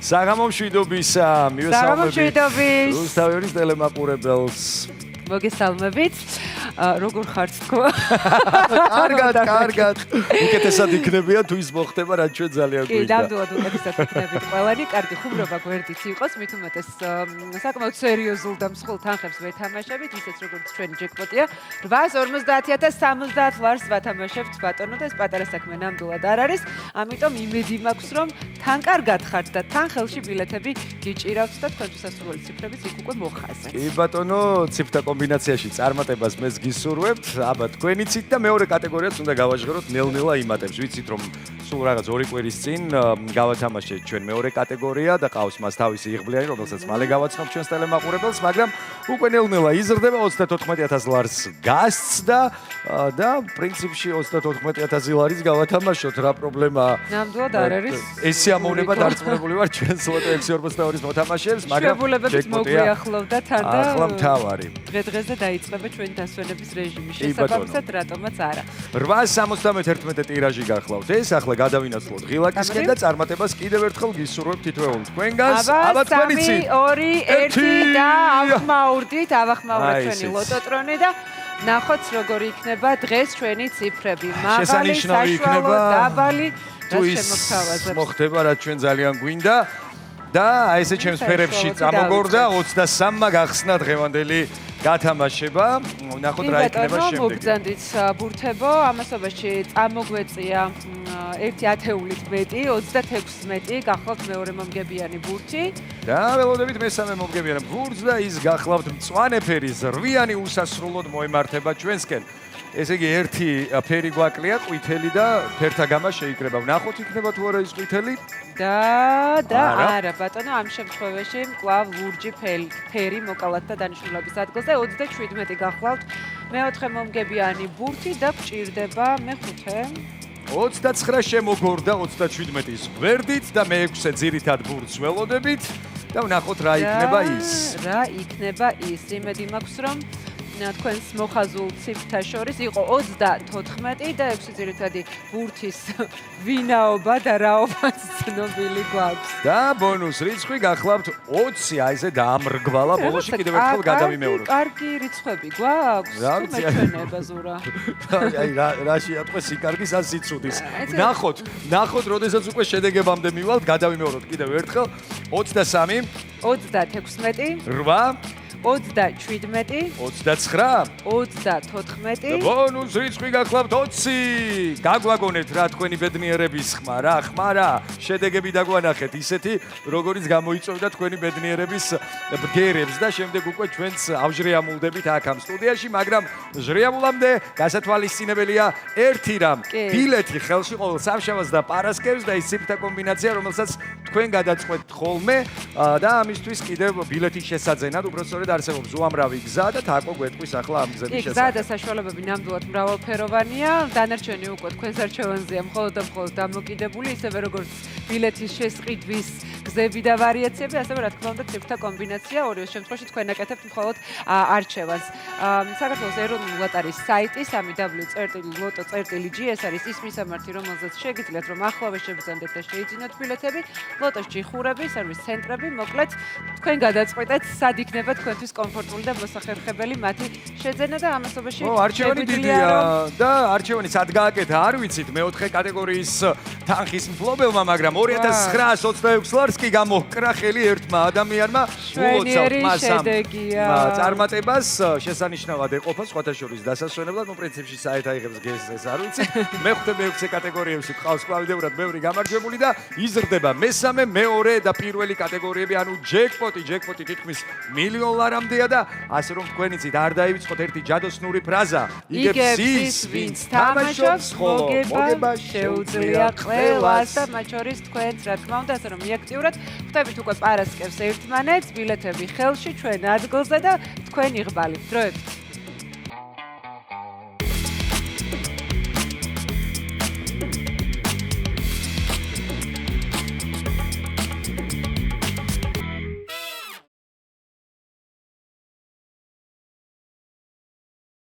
საღამო მშვიდობისა, მივესალმებით რუსთავის ტელემაყურებელს. მოგესალმებით. როგორ ხართ თქვა? კარგად. უკეთესად იქნებია თუ ის მოხდება, რაც ჩვენ ძალიან გვინდა. კი, ნამდვილად უკეთესად იქნებით ყველანი. კარგი ხუმრობა გვერდით იყოს, მით უმეტეს საკმაოდ სერიოზულ და მსხვილ თანხებს ვეთამაშებით, ისეც როგორც ჩვენი ჯეკპოტია. 850,070 ლარს ვათამაშებთ ბატონო და ეს პატარა საქმე ნამდვილად არ არის. ამიტომ იმედი მაქვს, რომ თან კარგად ხართ და თან ხელში ბილეთები გიჭირავთ და თქვენთვის სასურველი ციფრებიც იქ უკვე მოხაზეთ. კი ბატონო, ციფრთა კომბინაციაში წარმატებას მეც გისურვებთ. აბა თქვენი ცით და მეორე კატეგორიაც უნდა გავაჟღეროთ ნელ-ნელა იმატებს. ვიცით რომ სულ რაღაც 2 კვირის წინ გავათამაშეთ ჩვენ მეორე კატეგორია და ყავს მას თავისი იღბლიანი, რომელსაც მალე გავაცნობ ჩვენს ტელემაყურებელს, მაგრამ უკვე ნელ-ნელა იზრდება 34,000 ლარს გასცდა და პრინციპში 34,000 ლარის გავათამაშოთ, რა პრობლემაა. ნამდვილად არ არის. ეს სიამოვნება დარწმუნებული ვარ ჩვენს ლოტო 642-ის მოთამაშეებს, მაგრამ შეებულებებით მოგვიახლოვდა თან და ახლა მთავარი. დღე-დღეზე დაიწყება ჩვენი დასვენების რეჟიმი. შესაბამისად რატომაც არა. 871 ტირაჟი გახლავთ ეს, ახლა გადავინაცვლოთ ღილაკისკენ და წარმატებას კიდევ ერთხელ გისურვებთ თითოეულ თქვენგანს. აბა 3, 2, 1 და ავხმაურდით ჩვენი ლოტოტრონი და ნახოთ როგორი იქნება დღეს ჩვენი ციფრები. მაღალი, საშუალო, დაბალი და შემოგთავაზებს. მოხდება რაც ჩვენ ძალიან გვინდა. და აი ესე ჩემს ფერებში წამოგორდა 23-მა გახსნა დღევანდელი გათამაშება. ნახოთ რა იქნება შემდეგ. მოგძანდით ბურთებო, ამასობაში წამოგვეწია 1 ათეულით მეტი, 26 მეტი, გახლავთ მეორე მომგებიანი ბურთი. და ველოდებით მესამე მომგებიანი ბურთს და ის გახლავთ მწვანე ფერის რვიანი უსასრულოდ მოემართება ჩვენსკენ. ესე იგი ერთი ფერი გვაკლია, ყვითელი და ფერთა გამა შეიკრება. ვნახოთ იქნება თუ არა ის ყვითელი? და არა ბატონო, ამ შემთხვევაში კვლავ ლურჯი ფერი მოკალათ და დანიშნულების ადგილზე 37 გახლავთ. მეოთხე მომგებიანი ბურთი და გჭირდება მეხუთე. 29 შემოგორდა 37-ის გვერდით და მე-6-ე ძირითად ბურთს ველოდებით და ვნახოთ რა იქნება ის. რა იქნება ის? იმედი მაქვს რომ თქვენს მოხაზულ ციფრთა შორის იყო 34 და 6 ძირითადი ბურთის ვინაობა და რაობაც ცნობილი გვაქვს. და ბონუს რიცხვი გახლავთ 20, აი ესე დაამრგვალა ბოლოში კიდევ ერთხელ გადავიმეოროთ. კარგი რიცხვები გვაქვს? თუ მეჩვენება ზურა. აი რა შეატყვე სიკარგის ან სიცუდის. ნახოთ, როდესაც უკვე შედეგებამდე მივალთ, გადავიმეოროთ კიდევ ერთხელ 23, 36, 8, 27, 29, 34. ბონუს რიცხვი გახლავთ 20. გაგვაგონეთ რა თქვენი ბედნიერების ხმა რა, შედეგები დაგვანახეთ ისეთი, როგორიც გამოიწვევდა თქვენი ბედნიერების ბგერებს და შემდეგ უკვე ჩვენც ავჟრიამულდებით აქ ამ სტუდიაში, მაგრამ ჟრიამულამდე გასათვალისწინებელია ერთი რამ. ბილეთი ხელში ყოველ სამშაბათს და პარასკევს და ის ციფრთა კომბინაცია, რომელსაც თქვენ გადაწყვეტთ ხოლმე და ამისთვის კიდევ ბილეთის შესაძენად უბრალოდ არსებობს უამრავი გზა და თაკო გვეტყვის ახლა ამ გზების შესახებ. გზა და საშუალებები ნამდვილად მრავალფეროვანია. დანარჩენი უკვე თქვენს არჩევანზეა მხოლოდ და მხოლოდ დამოკიდებული, ისევე როგორც ბილეთის შესყიდვის გზები და ვარიაციები, ასევე რა თქმა უნდა ციფრთა კომბინაცია. ორივე შემთხვევაში თქვენ აკეთებთ მხოლოდ არჩევანს. საქართველოს ეროვნული ლოტარიის საიტი www.loto.gr ეს არის ის მისამართი, რომელზეც შეგიძლიათ რომ ახლავე შეგძანდეთ და შეიძინოთ ბილეთები. ლოტოს ჯიხურები, სერვის ცენტრები, მოკლედ თქვენ გადაწყვეტეთ სად იქნება თქვენთვის კომფორტული და მოსახერხებელი მათი შეძენა და ამასობაში არჩევანი დიდია და არჩევანი სად გააკეთა არ ვიცით მეოთხე კატეგორიის თანხის მფლობელმა, მაგრამ 2926 ლარს კი გამოკრა ხელი ერთმა ადამიანმა უოცავ მასამ წარმატებას შესანიშნავად ეყოფა სხვათა შორის დასასვენებლად. ნუ პრინციპში საერთოდ აიღებს გესეს არ ვიცით. მე-6 კატეგორიებში ყავს კვალიდეურად ბევრი გამარჯვებული და იზრდება მესამე, მეორე და პირველი კატეგორიები, ანუ ჯეკპოტი თითქმის მილიონ ლარამდეა და ასე რომ თქვენიცით არ დაივიწყოთ ერთი ჯადოსნური ფრაზა. იგებს ის, ვინც თამაშობს, მოგება შეუძლია ყველას და მათ შორის თქვენც რა თქმა უნდა, ასე რომ მიაქტიურად ხვდებით უკვე პარასკევს ერთმანეთს, ბილეთები ხელში ჩვენ ადგილზე და თქვენი ღბალი. დროებით.